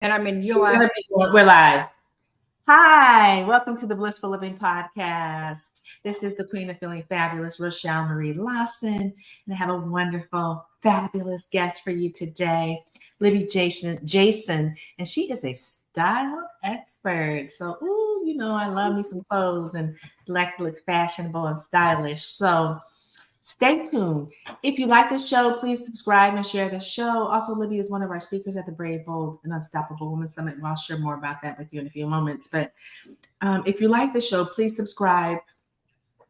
And I'm in We're US. gonna we're live. Hi, welcome to the Blissful Living Podcast. This is the Queen of Feeling Fabulous, Rochel Marie Lawson, and I have a wonderful, fabulous guest for you today, Libby Jason, and she is a style expert. So, I love me some clothes and like to look fashionable and stylish. So, stay tuned. If you like the show, please subscribe and share the show. Also, Libby is one of our speakers at the Brave, Bold, and Unstoppable Women Summit. And I'll share more about that with you in a few moments. But if you like the show, please subscribe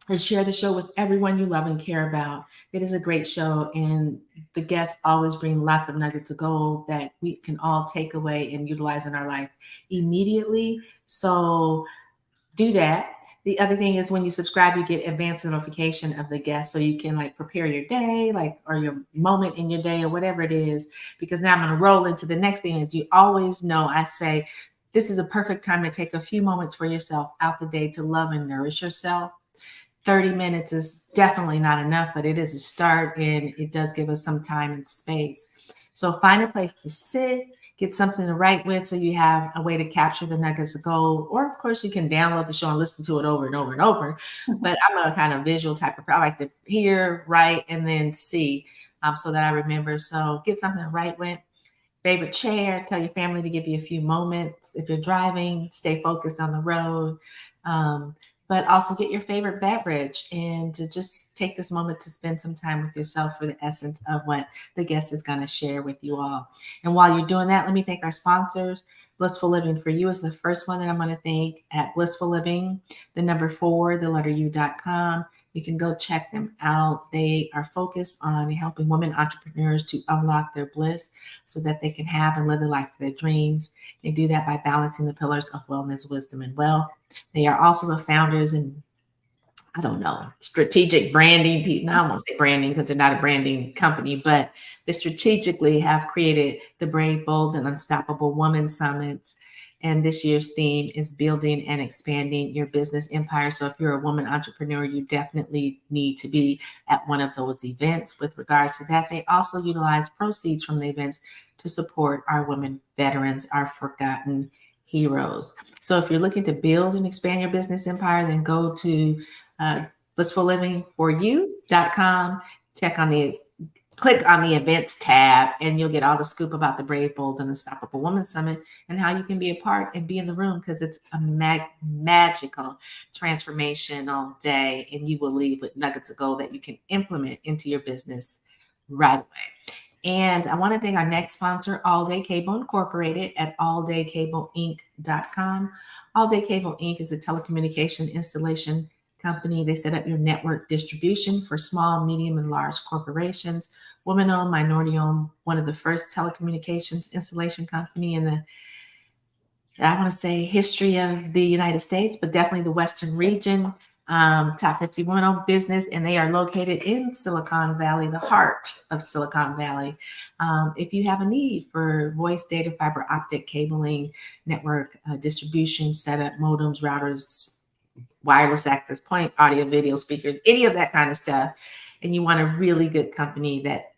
and share the show with everyone you love and care about. It is a great show, and the guests always bring lots of nuggets of gold that we can all take away and utilize in our life immediately. So do that. The other thing is when you subscribe, you get advance notification of the guest so you can like prepare your day, like or your moment in your day or whatever it is. Because now I'm going to roll into the next thing. As you always know, I say this is a perfect time to take a few moments for yourself out the day to love and nourish yourself. 30 minutes is definitely not enough, but it is a start and it does give us some time and space. So find a place to sit, get something to write with so you have a way to capture the nuggets of gold. Or, of course, you can download the show and listen to it over and over and over. But I'm a kind of visual type of person. I like to hear, write, and then see so that I remember. So get something to write with. Favorite chair, tell your family to give you a few moments. If you're driving, stay focused on the road. But also get your favorite beverage and to just take this moment to spend some time with yourself for the essence of what the guest is going to share with you all. And while you're doing that, let me thank our sponsors. Blissful Living for You is the first one that I'm going to thank at Blissful Living, the number 4, the letter U.com. You can go check them out. They are focused on helping women entrepreneurs to unlock their bliss so that they can have and live the life of their dreams. They do that by balancing the pillars of wellness, wisdom, and wealth. They are also the founders and strategic branding people. I won't say branding because they're not a branding company, but they strategically have created the Brave, Bold, and Unstoppable Women Summits. And this year's theme is building and expanding your business empire. So if you're a woman entrepreneur, you definitely need to be at one of those events. With regards to that, they also utilize proceeds from the events to support our women veterans, our forgotten heroes. So if you're looking to build and expand your business empire, then go to blissfullivingforyou.com. Click on the events tab, and you'll get all the scoop about the Brave, Bold, and Unstoppable Woman Summit and how you can be a part and be in the room because it's a magical, transformational day, and you will leave with nuggets of gold that you can implement into your business right away. And I want to thank our next sponsor, All Day Cable Incorporated at alldaycableinc.com. All Day Cable Inc. is a telecommunication installation company. They set up your network distribution for small, medium, and large corporations. Women-owned, minority-owned, one of the first telecommunications installation company in the, I want to say, history of the United States, but definitely the Western region. Top 50 women-owned business, and they are located in Silicon Valley, the heart of Silicon Valley. If you have a need for voice, data, fiber optic cabling, network distribution, setup, modems, routers, wireless access point, audio, video, speakers, any of that kind of stuff, and you want a really good company that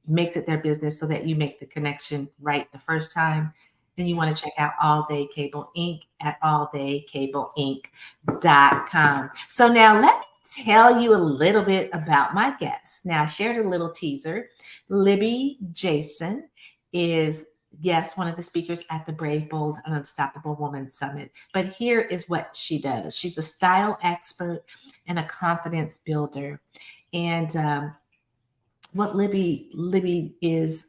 makes it their business so that you make the connection right the first time, then you want to check out All Day Cable Inc. at alldaycableinc.com. So now let me tell you a little bit about my guest. Now, I shared a little teaser. Libby Jason is, yes, one of the speakers at the Brave, Bold, and Unstoppable Woman Summit. But here is what she does. She's a style expert and a confidence builder. And what Libby is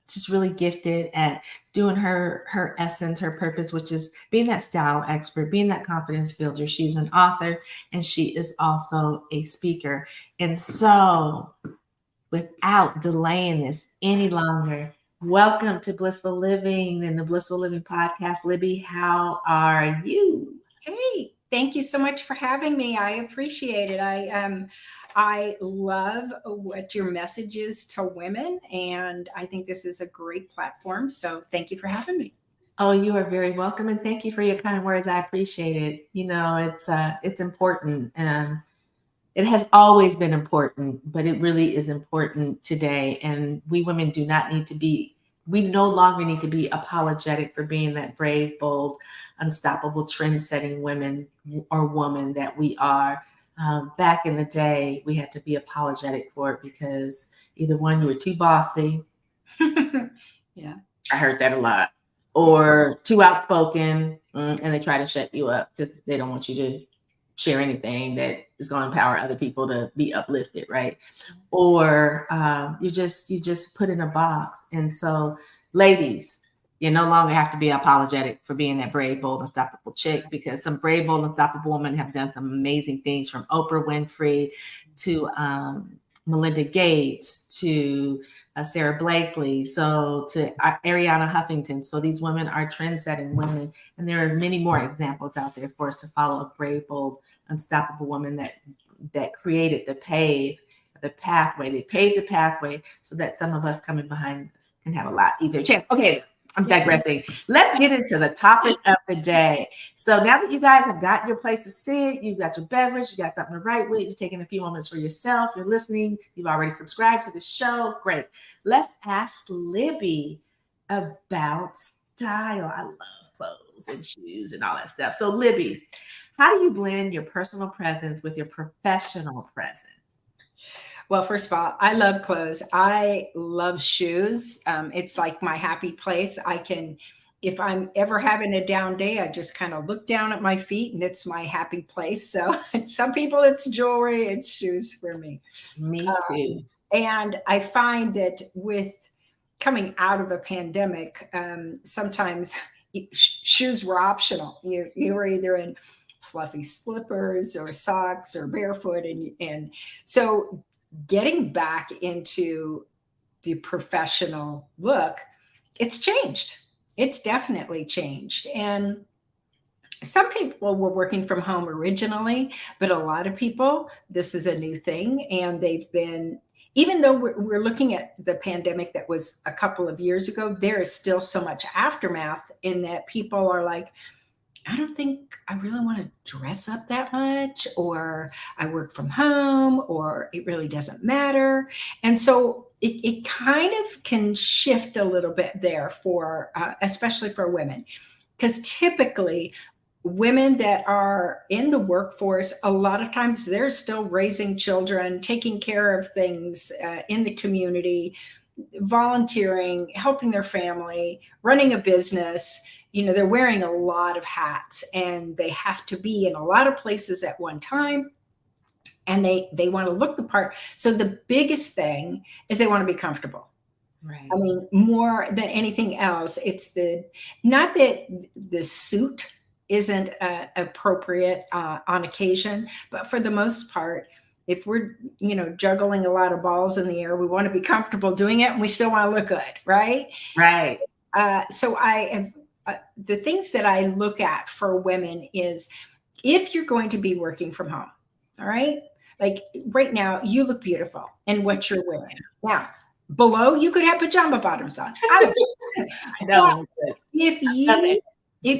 just really gifted at doing her essence, her purpose, which is being that style expert, being that confidence builder. She's an author and she is also a speaker. And so, without delaying this any longer, welcome to Blissful Living and the Blissful Living Podcast. Libby, how are you? Hey, thank you so much for having me. I appreciate it. I love what your message is to women, and I think this is a great platform. So thank you for having me. Oh, you are very welcome, and thank you for your kind words. I appreciate it. It's important, and it has always been important, but it really is important today. And we women do not need to be we no longer need to be apologetic for being that brave, bold, unstoppable, trend-setting women or woman that we are. Back in the day, we had to be apologetic for it because either one, you were too bossy. Yeah. I heard that a lot. Or too outspoken, and they try to shut you up because they don't want you to share anything that is going to empower other people to be uplifted, right? Or you just put in a box. And so, ladies, you no longer have to be apologetic for being that brave, bold, unstoppable chick, because some brave, bold, unstoppable women have done some amazing things, from Oprah Winfrey to Melinda Gates to Sarah Blakely, so to Ariana Huffington. So these women are trend-setting women, and there are many more examples out there for us to follow of brave, bold, unstoppable women that created the pathway. They paved the pathway so that some of us coming behind us can have a lot easier chance. Okay, I'm digressing. Let's get into the topic of the day. So now that you guys have got your place to sit, you've got your beverage, you got something to write with, you're taking a few moments for yourself, you're listening, you've already subscribed to the show. Great. Let's ask Libby about style. I love clothes and shoes and all that stuff. So Libby, how do you blend your personal presence with your professional presence? Well, first of all, I love clothes. I love shoes. It's like my happy place. If I'm ever having a down day, I just kind of look down at my feet and it's my happy place. So some people it's jewelry, it's shoes for me. Me too. And I find that with coming out of a pandemic, sometimes shoes were optional. You were either in fluffy slippers or socks or barefoot, and so getting back into the professional look, it's changed. It's definitely changed. And some people were working from home originally, but a lot of people, this is a new thing. And they've been, even though we're looking at the pandemic that was a couple of years ago, there is still so much aftermath in that people are like, I don't think I really want to dress up that much, or I work from home, or it really doesn't matter. And so it kind of can shift a little bit there for, especially for women, because typically women that are in the workforce, a lot of times they're still raising children, taking care of things in the community, volunteering, helping their family, running a business. They're wearing a lot of hats and they have to be in a lot of places at one time, and they want to look the part. So the biggest thing is they want to be comfortable. Right. I mean, more than anything else, it's not that the suit isn't appropriate on occasion, but for the most part, if we're juggling a lot of balls in the air, we want to be comfortable doing it, and we still want to look good, right? Right. So I have the things that I look at for women is, if you're going to be working from home, all right, like right now, you look beautiful in what you're wearing. Now, below, you could have pajama bottoms on. I don't. If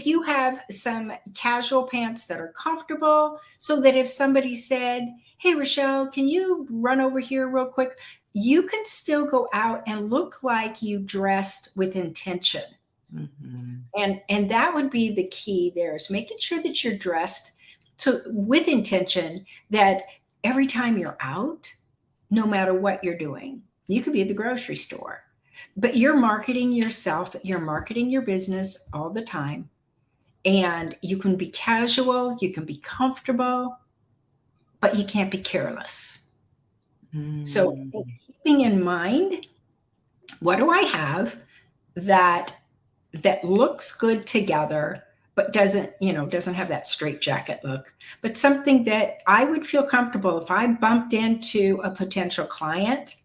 you have some casual pants that are comfortable, so that if somebody said, "Hey, Rochel, can you run over here real quick?" you can still go out and look like you dressed with intention. Mm-hmm. And that would be the key there, is making sure that you're dressed with intention, that every time you're out, no matter what you're doing, you could be at the grocery store, but you're marketing yourself, you're marketing your business all the time. And you can be casual, you can be comfortable, but you can't be careless. So keeping in mind, what do I have that looks good together, but doesn't have that straight jacket look, but something that I would feel comfortable if I bumped into a potential client,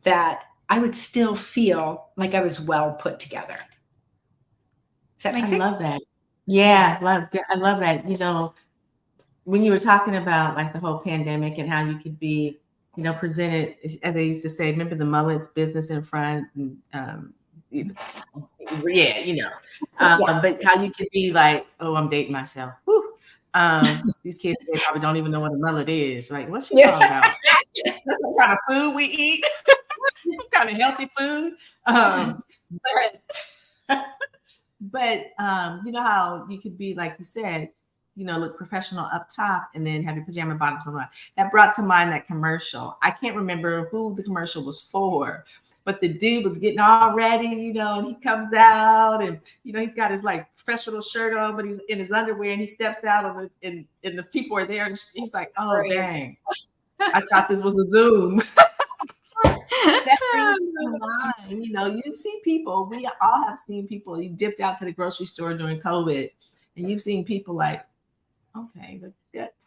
that I would still feel like I was well put together. Does that make sense? I love that. Yeah, I love that. When you were talking about like the whole pandemic and how you could be, presented, as they used to say, remember the mullets, business in front, and but how you could be like, oh, I'm dating myself. These kids, they probably don't even know what a mullet is. Like, what's she talking about? That's some kind of food we eat. some kind of healthy food. But you know how you could be, like you said, you know, look professional up top and then have your pajama bottoms on. That brought to mind that commercial. I can't remember who the commercial was for, but the dude was getting all ready, you know, and he comes out and, you know, he's got his like professional shirt on, but he's in his underwear and he steps out of it and the people are there. And he's like, oh, dang, I thought this was a Zoom. That brings to mind, you know, you see people, we all have seen people, you dipped out to the grocery store during COVID and you've seen people like, okay, the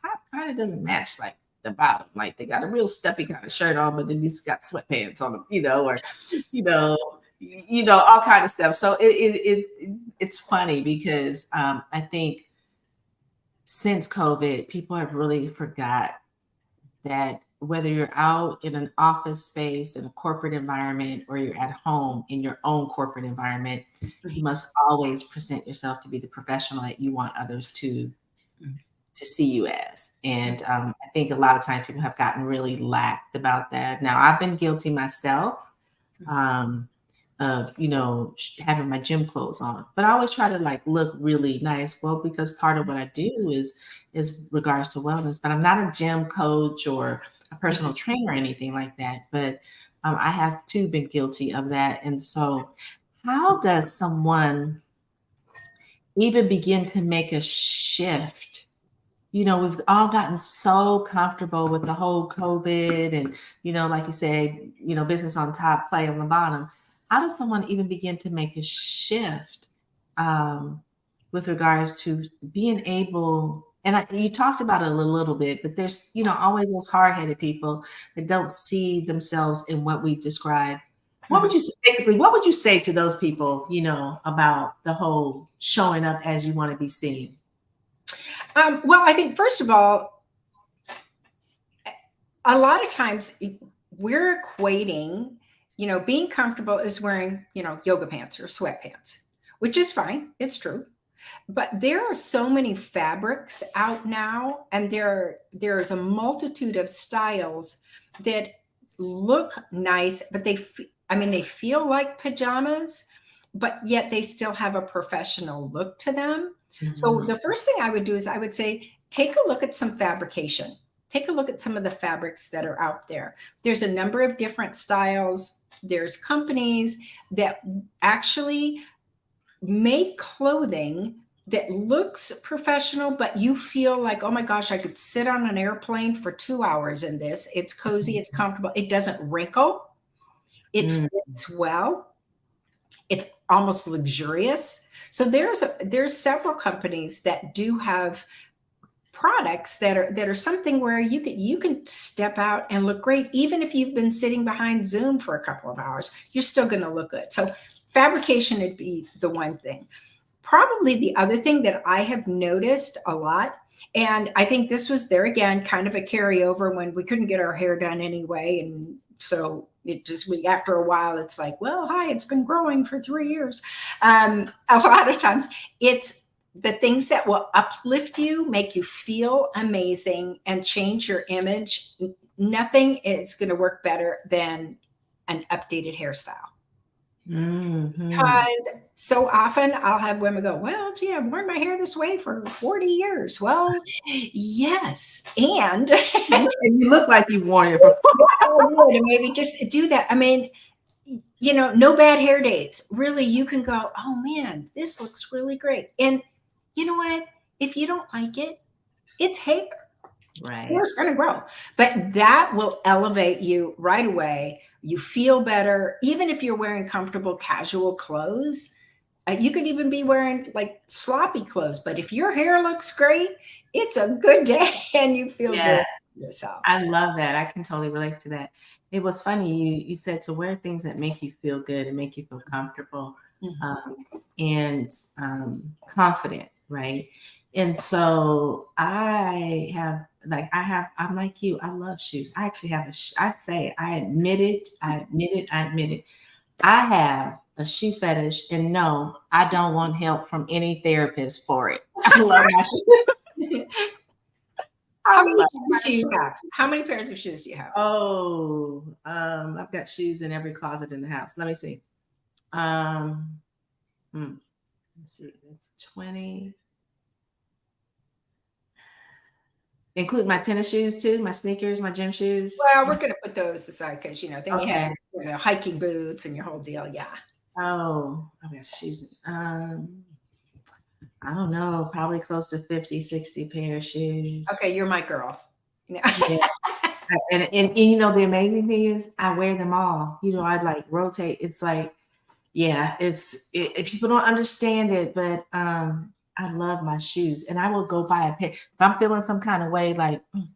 top kind of doesn't match like the bottom. Like they got a real stuffy kind of shirt on, but then he's got sweatpants on them, you know, or all kind of stuff. So it's funny because I think since COVID, people have really forgot that whether you're out in an office space, in a corporate environment, or you're at home in your own corporate environment, you must always present yourself to be the professional that you want others to see you as. And I think a lot of times people have gotten really lax about that. Now, I've been guilty myself of, you know, having my gym clothes on, but I always try to like look really nice. Well, because part of what I do is regards to wellness, but I'm not a gym coach or a personal trainer or anything like that. But I have too been guilty of that. And so how does someone even begin to make a shift? You know, we've all gotten so comfortable with the whole COVID and, you know, like you said, you know, business on top, play on the bottom. How does someone even begin to make a shift with regards to being able, and you talked about it a little bit, but there's, you know, always those hard-headed people that don't see themselves in what we've described. What would you say to those people, you know, about the whole showing up as you want to be seen? Well, I think first of all, a lot of times we're equating, you know, being comfortable is wearing, you know, yoga pants or sweatpants, which is fine. It's true. But there are so many fabrics out now, and there's a multitude of styles that look nice, but they feel like pajamas, but yet they still have a professional look to them. So the first thing I would do is I would say, take a look at some fabrication. Take a look at some of the fabrics that are out there. There's a number of different styles. There's companies that actually make clothing that looks professional, but you feel like, oh my gosh, I could sit on an airplane for 2 hours in this. It's cozy, it's comfortable. It doesn't wrinkle. It fits well. It's almost luxurious. So there's several companies that do have products that are something where you can step out and look great. Even if you've been sitting behind Zoom for a couple of hours, you're still going to look good. So fabrication would be the one thing. Probably the other thing that I have noticed a lot, and I think this was there again, kind of a carryover when we couldn't get our hair done anyway. And so after a while, it's like, well, hi, it's been growing for 3 years. A lot of times it's the things that will uplift you, make you feel amazing, and change your image. Nothing is going to work better than an updated hairstyle. Because so often I'll have women go, well, gee, I've worn my hair this way for 40 years. Well, yes. And you look like you've worn it for maybe just do that. I mean, you know, no bad hair days. Really, you can go, oh man, this looks really great. And you know what? If you don't like it, it's hair. Right. Hair's going to grow. But that will elevate you right away. You feel better. Even if you're wearing comfortable, casual clothes, you could even be wearing like sloppy clothes. But if your hair looks great, it's a good day and you feel good yourself. I love that. I can totally relate to that. It was funny. You said to wear things that make you feel good and make you feel comfortable and confident, right? And so I'm like you. I love shoes. I actually have I admit it. I have a shoe fetish, and no, I don't want help from any therapist for it. I love my shoes. How I many love shoes my do you shoes. have? How many pairs of shoes do you have? Oh, I've got shoes in every closet in the house. Let me see. Um, let's see. It's 20, include my tennis shoes too, my sneakers, my gym shoes. Well, we're gonna put those aside because, then you have Okay. your hiking boots and your whole deal, yeah. Oh, I've got shoes. I don't know, probably close to 50, 60 pair of shoes. Okay, you're my girl. Yeah. And you know, the amazing thing is I wear them all. You know, I'd like rotate. It's like, yeah, people don't understand it, but I love my shoes and I will go buy a pair. If I'm feeling some kind of way, like and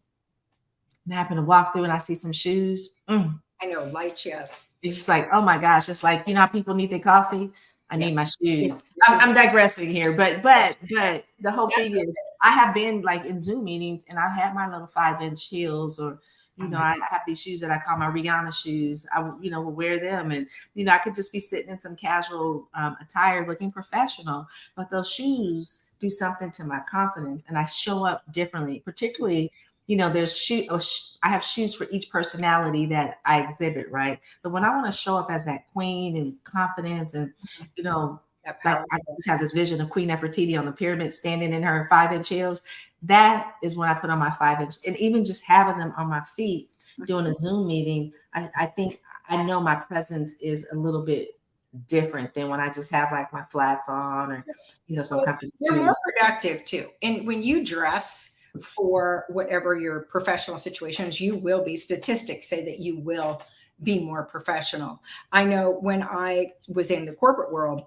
I happen to walk through and I see some shoes, I know, light you up. it's just like, oh my gosh, it's like, you know how people need their coffee? I Yeah. need my shoes. Yeah. I'm digressing here, but the whole That's thing is I have been like in Zoom meetings and I have my little 5-inch heels or you know, I have these shoes that I call my Rihanna shoes. I, you know, will wear them and, you know, I could just be sitting in some casual attire looking professional, but those shoes do something to my confidence and I show up differently, particularly, you know, I have shoes for each personality that I exhibit, right? But when I want to show up as that queen and confidence and, you know, like I just have this vision of Queen Nefertiti on the pyramid standing in her 5-inch heels. That is when I put on my 5-inch and even just having them on my feet doing a Zoom meeting. I think I know my presence is a little bit different than when I just have like my flats on or, you know, some company. You're more productive too. And when you dress for whatever your professional situation is, you will be, statistics say that you will be more professional. I know when I was in the corporate world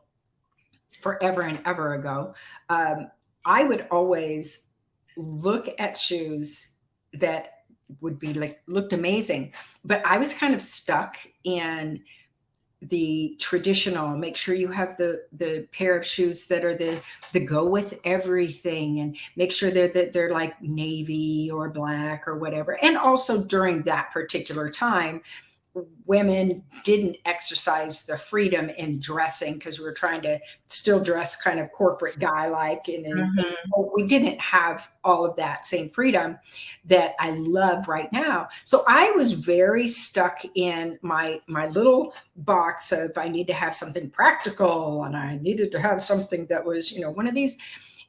forever and ever ago, I would always look at shoes that would be like looked amazing, but I was kind of stuck in the traditional. Make sure you have the pair of shoes that are the go with everything, and make sure they're like navy or black or whatever. And also during that particular time, women didn't exercise the freedom in dressing because we were trying to still dress kind of corporate guy like, and so we didn't have all of that same freedom that I love right now. So I was very stuck in my little box of I need to have something practical and I needed to have something that was, one of these.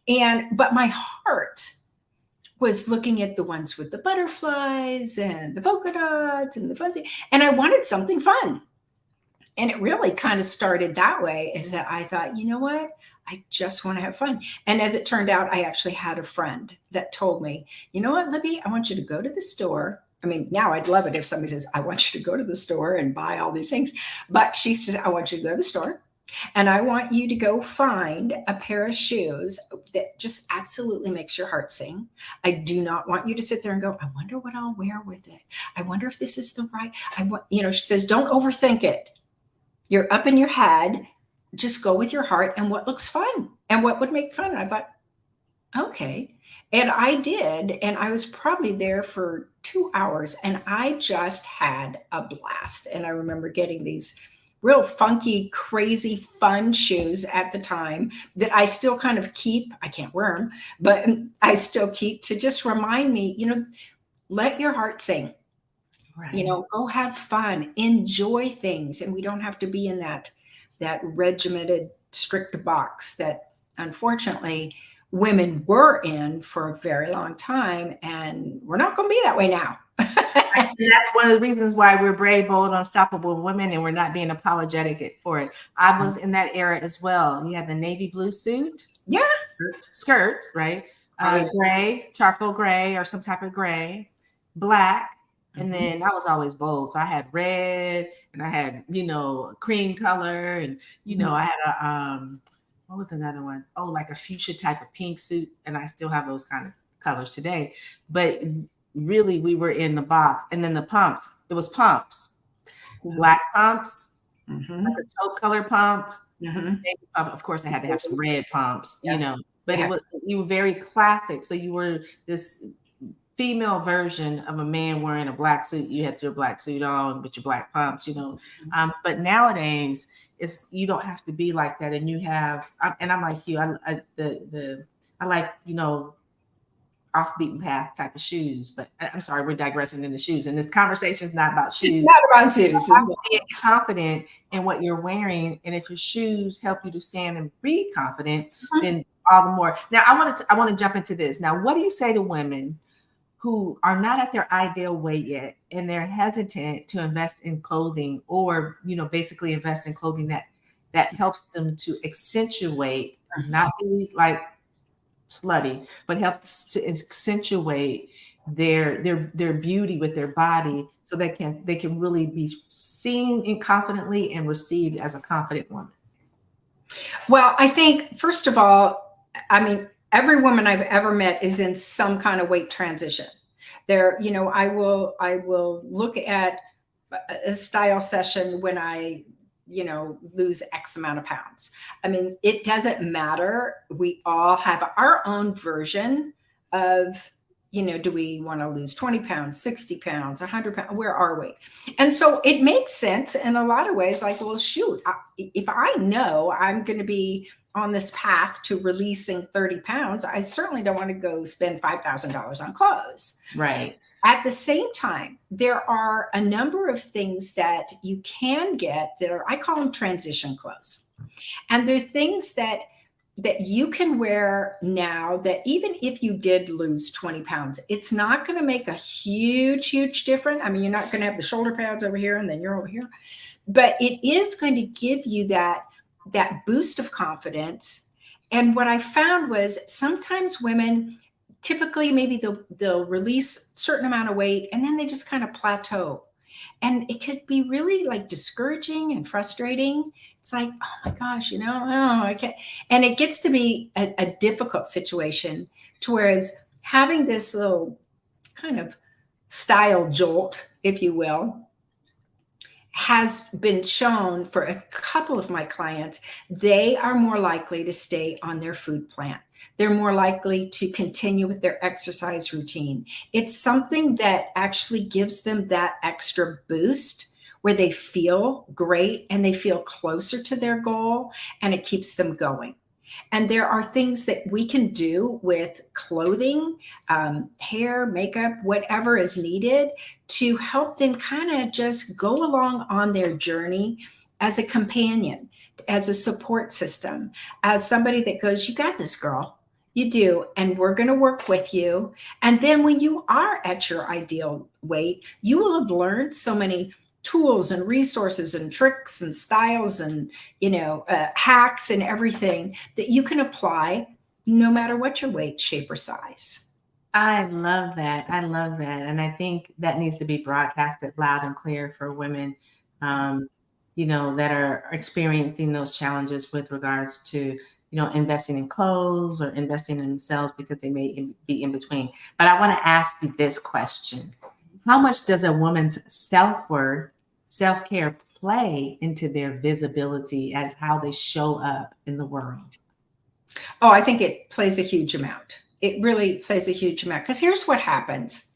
But my heart was looking at the ones with the butterflies and the polka dots and the fun thing. And I wanted something fun. And it really kind of started that way, is that I thought, you know what? I just want to have fun. And as it turned out, I actually had a friend that told me, you know what, Libby, I want you to go to the store. I mean, now I'd love it if somebody says, I want you to go to the store and buy all these things. But she says, I want you to go to the store and I want you to go find a pair of shoes that just absolutely makes your heart sing. I do not want you to sit there and go, I wonder what I'll wear with it. I wonder if this is the right, she says, don't overthink it. You're up in your head. Just go with your heart and what looks fun and what would make fun. And I thought, okay. And I did. And I was probably there for 2 hours and I just had a blast. And I remember getting these real funky, crazy, fun shoes at the time that I still kind of keep. I can't wear them, but I still keep to just remind me, let your heart sing. Right. Go have fun, enjoy things. And we don't have to be in that regimented, strict box that unfortunately women were in for a very long time. And we're not going to be that way now. And that's one of the reasons why we're brave, bold, unstoppable women, and we're not being apologetic for it. I was in that era as well. You had the navy blue suit, yeah, skirts, right? Gray, charcoal gray, or some type of gray, black, and then I was always bold. So I had red, and I had cream color, and I had a what was another one? Oh, like a fuchsia type of pink suit, and I still have those kind of colors today, but really we were in the box. And then the pumps, it was pumps, black pumps, like a taupe color pump. Of course I had to have some red pumps, but you were very classic. So you were this female version of a man wearing a black suit. You had your black suit on with your black pumps, but nowadays you don't have to be like that. And you have, and I'm like you, I like, off beaten path type of shoes. But I'm sorry, we're digressing into shoes, and this conversation is not about shoes. It's not about shoes. I'm being confident in what you're wearing, and if your shoes help you to stand and be confident, then all the more. Now, I want to jump into this. Now, what do you say to women who are not at their ideal weight yet, and they're hesitant to invest in clothing, or basically invest in clothing that helps them to accentuate, not be like slutty, but helps to accentuate their beauty with their body, so they can really be seen and confidently and received as a confident woman? Well, I think, first of all, I mean, every woman I've ever met is in some kind of weight transition. I will look at a style session when I, lose X amount of pounds. I mean, it doesn't matter. We all have our own version of, do we want to lose 20 pounds, 60 pounds, 100 pounds? Where are we? And so it makes sense in a lot of ways, like, well, shoot, if I know I'm going to be on this path to releasing 30 pounds, I certainly don't want to go spend $5,000 on clothes. Right. At the same time, there are a number of things that you can get that are, I call them transition clothes. And they're things that you can wear now that even if you did lose 20 pounds, it's not going to make a huge difference. I mean, you're not going to have the shoulder pads over here and then you're over here, but it is going to give you that boost of confidence. And what I found was sometimes women, typically maybe they'll release a certain amount of weight and then they just kind of plateau. And it could be really like discouraging and frustrating. It's like, oh my gosh, I can't. And it gets to be a difficult situation, to whereas having this little kind of style jolt, if you will, has been shown for a couple of my clients, they are more likely to stay on their food plan. They're more likely to continue with their exercise routine. It's something that actually gives them that extra boost where they feel great and they feel closer to their goal, and it keeps them going. And there are things that we can do with clothing, hair, makeup, whatever is needed to help them kind of just go along on their journey as a companion, as a support system, as somebody that goes, you got this, girl. You do. And we're going to work with you. And then when you are at your ideal weight, you will have learned so many tools and resources and tricks and styles and, hacks and everything that you can apply no matter what your weight, shape, or size. I love that. And I think that needs to be broadcasted loud and clear for women, that are experiencing those challenges with regards to, investing in clothes or investing in themselves, because they may be in between. But I want to ask you this question. How much does a woman's self-worth, self-care play into their visibility as how they show up in the world? Oh, I think it plays a huge amount. It really plays a huge amount, because here's what happens.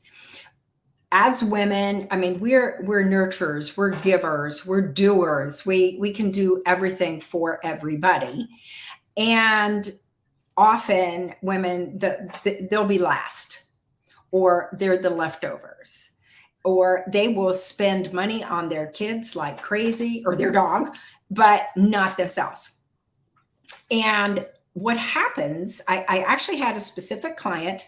As women, I mean, we're nurturers, we're givers, we're doers. We can do everything for everybody. And often women, they'll be last, or they're the leftovers, or they will spend money on their kids like crazy, or their dog, but not themselves. And what happens, I actually had a specific client.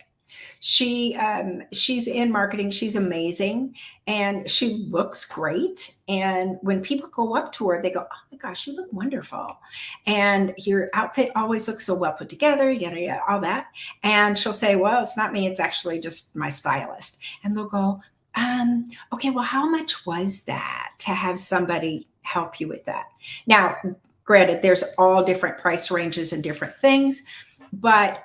She's in marketing. She's amazing. And she looks great. And when people go up to her, they go, oh my gosh, you look wonderful. And your outfit always looks so well put together, yada, yada, all that. And she'll say, well, it's not me. It's actually just my stylist. And they'll go, okay, well, how much was that to have somebody help you with that? Now, granted, there's all different price ranges and different things, but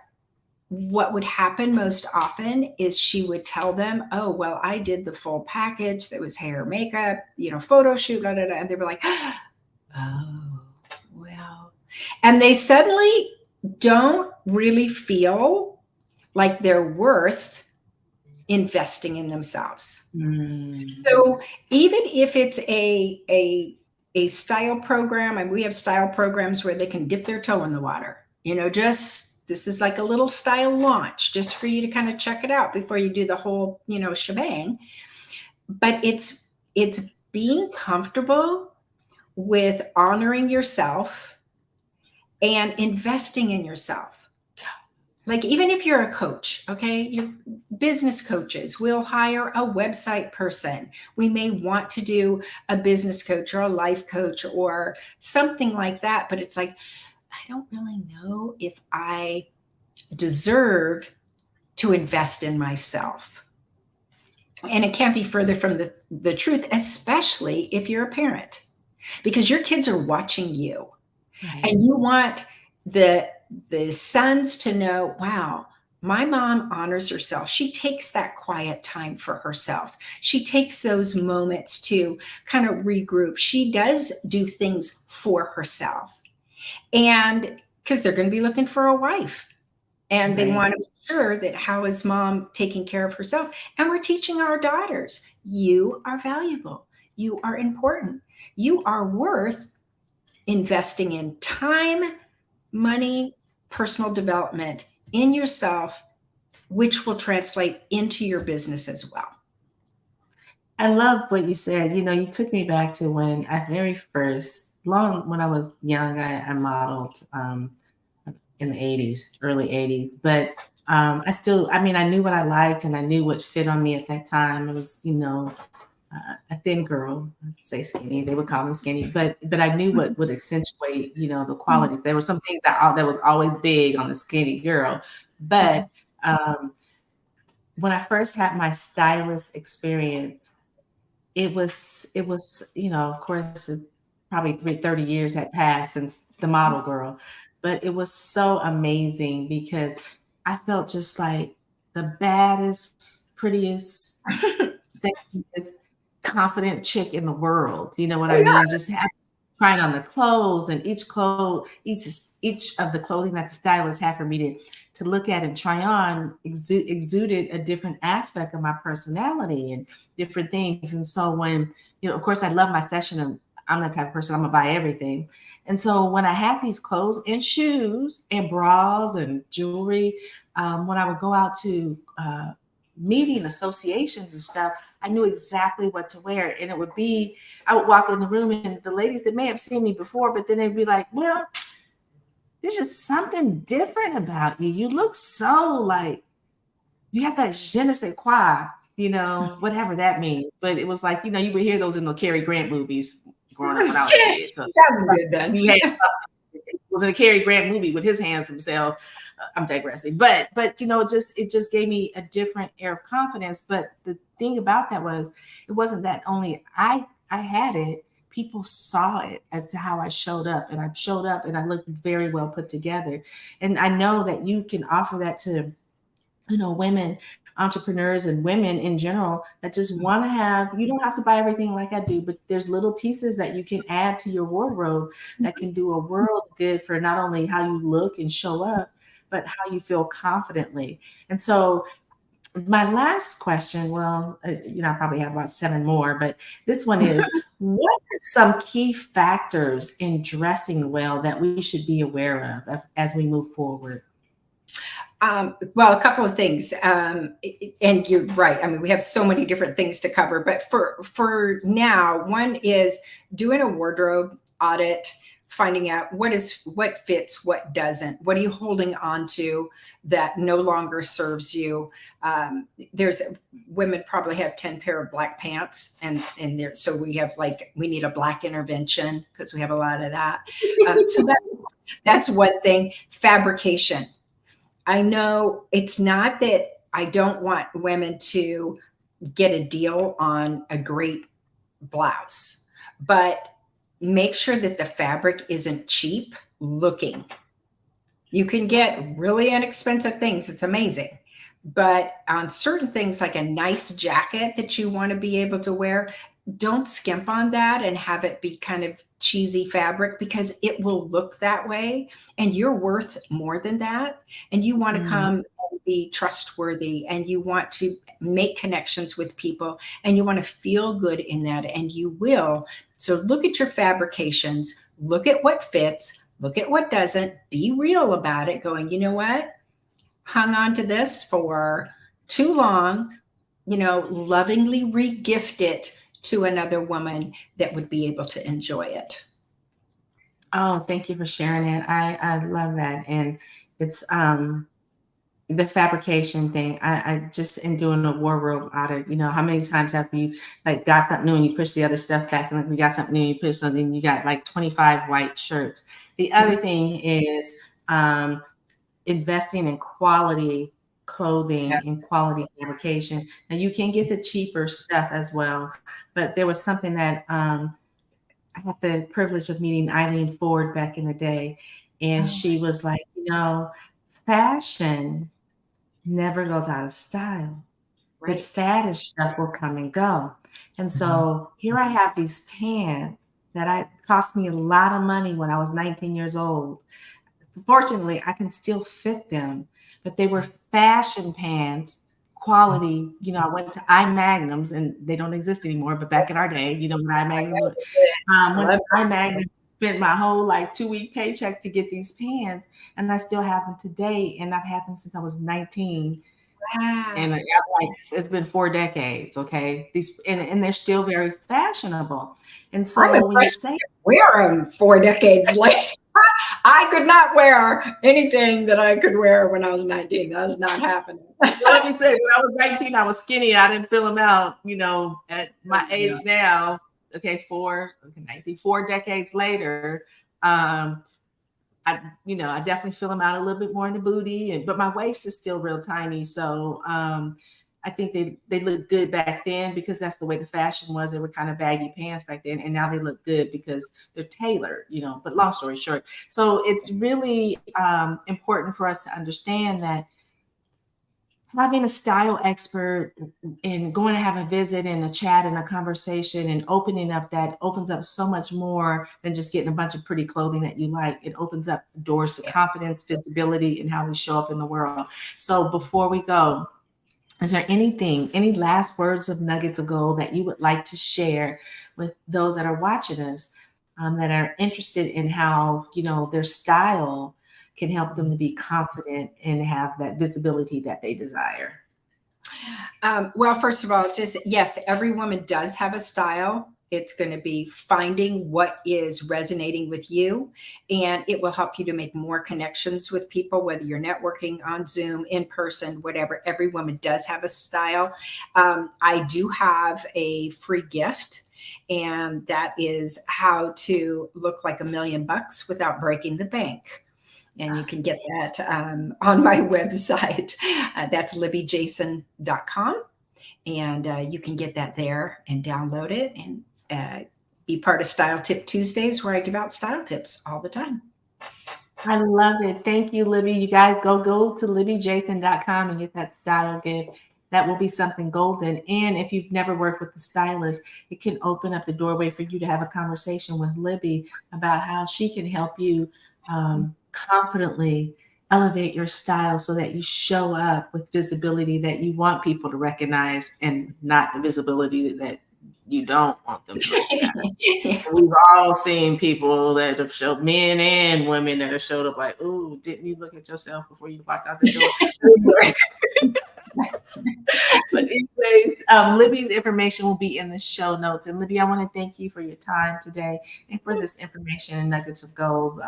what would happen most often is she would tell them, oh, well, I did the full package. That was hair, makeup, photo shoot, blah, blah, blah. And they were like, oh, well. And they suddenly don't really feel like they're worth investing in themselves. So even if it's a style program, and we have style programs where they can dip their toe in the water, just This is like a little style launch just for you to kind of check it out before you do the whole, shebang. But it's being comfortable with honoring yourself and investing in yourself. Like, even if you're a coach, okay, your business coaches, we'll hire a website person. We may want to do a business coach or a life coach or something like that. But it's like, I don't really know if I deserve to invest in myself. And it can't be further from the truth, especially if you're a parent, because your kids are watching you. Right. And you want the sons to know, wow, my mom honors herself. She takes that quiet time for herself. She takes those moments to kind of regroup. She does do things for herself. And because they're going to be looking for a wife. And they want to make sure that how is mom taking care of herself? And we're teaching our daughters, you are valuable. You are important. You are worth investing in time, money, personal development in yourself, which will translate into your business as well. I love what you said. You took me back to when I very first, when I was young, I modeled in the 80s, early 80s. But I knew what I liked and I knew what fit on me at that time. It was, a thin girl. I'd say skinny. They would call me skinny, but I knew what would accentuate, the qualities. There were some things that was always big on the skinny girl. But when I first had my stylist experience, it was, of course, probably 30 years had passed since the model girl, but it was so amazing because I felt just like the baddest, prettiest, sexiest, confident chick in the world. You know what I mean? Just trying on the clothes, and each of the clothing that the stylist had for me to look at and try on exuded a different aspect of my personality and different things. And so when, of course, I love my session, and I'm the type of person, I'm gonna buy everything. And so when I had these clothes and shoes and bras and jewelry, when I would go out to meeting associations and stuff, I knew exactly what to wear. And I would walk in the room and the ladies that may have seen me before, but then they'd be like, well, there's just something different about you. You look so like, you have that je ne sais quoi, whatever that means. But it was like, you would hear those in the Cary Grant movies growing up when I was a kid. So that was good then. It was in a Cary Grant movie with his handsome self. I'm digressing, but it just gave me a different air of confidence. But the thing about that was, it wasn't that only I had it. People saw it as to how I showed up, and I showed up and I looked very well put together. And I know that you can offer that to, women, entrepreneurs, and women in general that just want to have, you don't have to buy everything like I do, but there's little pieces that you can add to your wardrobe that can do a world of good for not only how you look and show up, but how you feel confidently. And so my last question, I probably have about 7 more, but this one is, what are some key factors in dressing well that we should be aware of as we move forward? Well, a couple of things. And you're right. I mean, we have so many different things to cover, but for now, one is doing a wardrobe audit, finding out what fits, what doesn't, what are you holding on to that no longer serves you. There's women probably have 10 pair of black pants and there, so we need a black intervention because we have a lot of that. So that's one thing. Fabrication. I know it's not that I don't want women to get a deal on a great blouse, but make sure that the fabric isn't cheap looking. You can get really inexpensive things. It's amazing. But on certain things, like a nice jacket that you want to be able to wear, don't skimp on that and have it be kind of cheesy fabric, because it will look that way and you're worth more than that. And you want to come and be trustworthy, and you want to make connections with people, and you want to feel good in that, and you will. So look at your fabrications, look at what fits, look at what doesn't, be real about it, going, you know what? Hung on to this for too long, lovingly regift it to another woman that would be able to enjoy it. Oh, thank you for sharing it. I love that. And it's the fabrication thing. I just in doing a wardrobe audit, how many times have you like got something new and you push the other stuff back, and like you got something new and you push something, you got like 25 white shirts. The other thing is investing in quality clothing and quality fabrication. And you can get the cheaper stuff as well. But there was something that I had the privilege of meeting Eileen Ford back in the day. And she was like, fashion never goes out of style. But Right. faddish stuff will come and go. And so here I have these pants that cost me a lot of money when I was 19 years old. Fortunately, I can still fit them, but they were fashion pants, quality. I went to I Magnums, and they don't exist anymore, but back in our day, when I Magnums, went to I Magnums, spent my whole like 2-week paycheck to get these pants, and I still have them today, and I've had them since I was 19. Wow. And it's been 4 decades, okay? These and they're still very fashionable. And so I'm when you impressed say wear them 4 decades later. I could not wear anything that I could wear when I was 19. That was not happening. let me say, when I was 19, I was skinny. I didn't fill them out, at my age now. Okay, 4 decades later, I definitely fill them out a little bit more in the booty, but my waist is still real tiny. So I think they look good back then because that's the way the fashion was. They were kind of baggy pants back then, and now they look good because they're tailored, But long story short, so it's really important for us to understand that having a style expert and going to have a visit and a chat and a conversation and opening up that opens up so much more than just getting a bunch of pretty clothing that you like. It opens up doors to confidence, visibility, and how we show up in the world. So before we go, is there any last words of nuggets of gold that you would like to share with those that are watching us that are interested in how, their style can help them to be confident and have that visibility that they desire? Well, first of all, just yes, every woman does have a style. It's going to be finding what is resonating with you, and it will help you to make more connections with people, whether you're networking on Zoom, in person, whatever. Every woman does have a style. I do have a free gift, and that is how to look like $1,000,000 without breaking the bank. And you can get that on my website. That's libbyjason.com. And you can get that there and download it and be part of Style Tip Tuesdays, where I give out style tips all the time. I love it. Thank you, Libby. You guys go to libbyjason.com and get that style gift. That will be something golden. And if you've never worked with a stylist, it can open up the doorway for you to have a conversation with Libby about how she can help you confidently elevate your style so that you show up with visibility that you want people to recognize and not the visibility that you don't want them to recognize. Yeah. We've all seen people that have showed, men and women that have showed up like, "Ooh, didn't you look at yourself before you walked out the door?" But anyways, Libby's information will be in the show notes. And Libby, I want to thank you for your time today and for this information and nuggets of gold.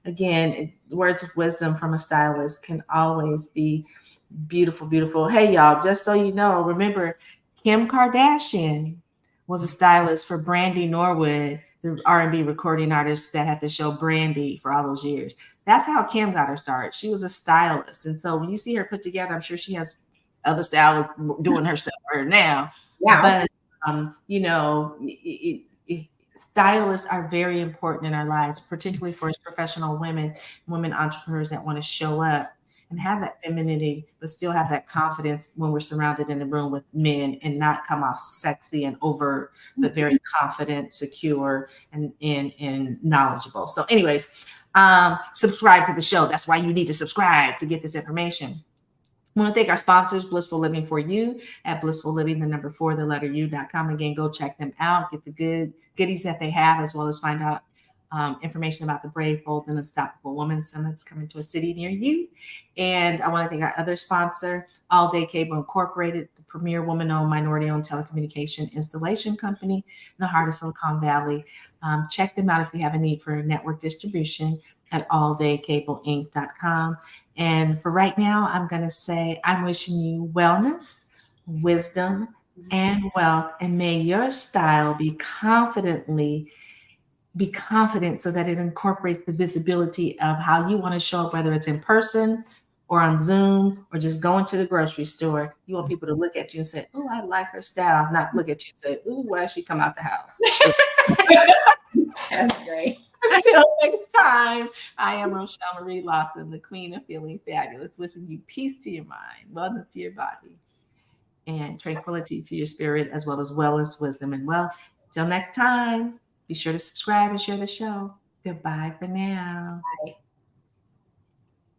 Again, words of wisdom from a stylist can always be beautiful, beautiful. Hey, y'all, just so you know, remember Kim Kardashian was a stylist for Brandy Norwood, the R&B recording artist that had the show Brandy for all those years. That's how Kim got her start. She was a stylist. And so when you see her put together, I'm sure she has other stylists doing her stuff for her now. Yeah. But, stylists are very important in our lives, particularly for us professional women entrepreneurs that want to show up and have that femininity, but still have that confidence when we're surrounded in a room with men and not come off sexy and overt, but very confident, secure, and knowledgeable. So anyways, subscribe to the show. That's why you need to subscribe to get this information. I want to thank our sponsors, Blissful Living for You at Blissful Living, the number 4, the letter U.com. Again, go check them out, get the goodies that they have, as well as find out information about the Brave, Bold, and Unstoppable Women Summits coming to a city near you. And I want to thank our other sponsor, All Day Cable Incorporated, the premier woman-owned, minority-owned telecommunication installation company in the heart of Silicon Valley. Check them out if you have a need for network distribution at alldaycableinc.com. And for right now, I'm going to say I'm wishing you wellness, wisdom, and wealth, and may your style be confident so that it incorporates the visibility of how you want to show up, whether it's in person or on Zoom or just going to the grocery store. You want people to look at you and say, "Oh, I like her style," not look at you and say, "Oh, why did she come out the house?" That's great. Until next time, I am Rochel Marie Lawson, the queen of feeling fabulous. Wishing you peace to your mind, wellness to your body, and tranquility to your spirit, as well as wellness, wisdom, and wealth. Till next time, be sure to subscribe and share the show. Goodbye for now. Bye.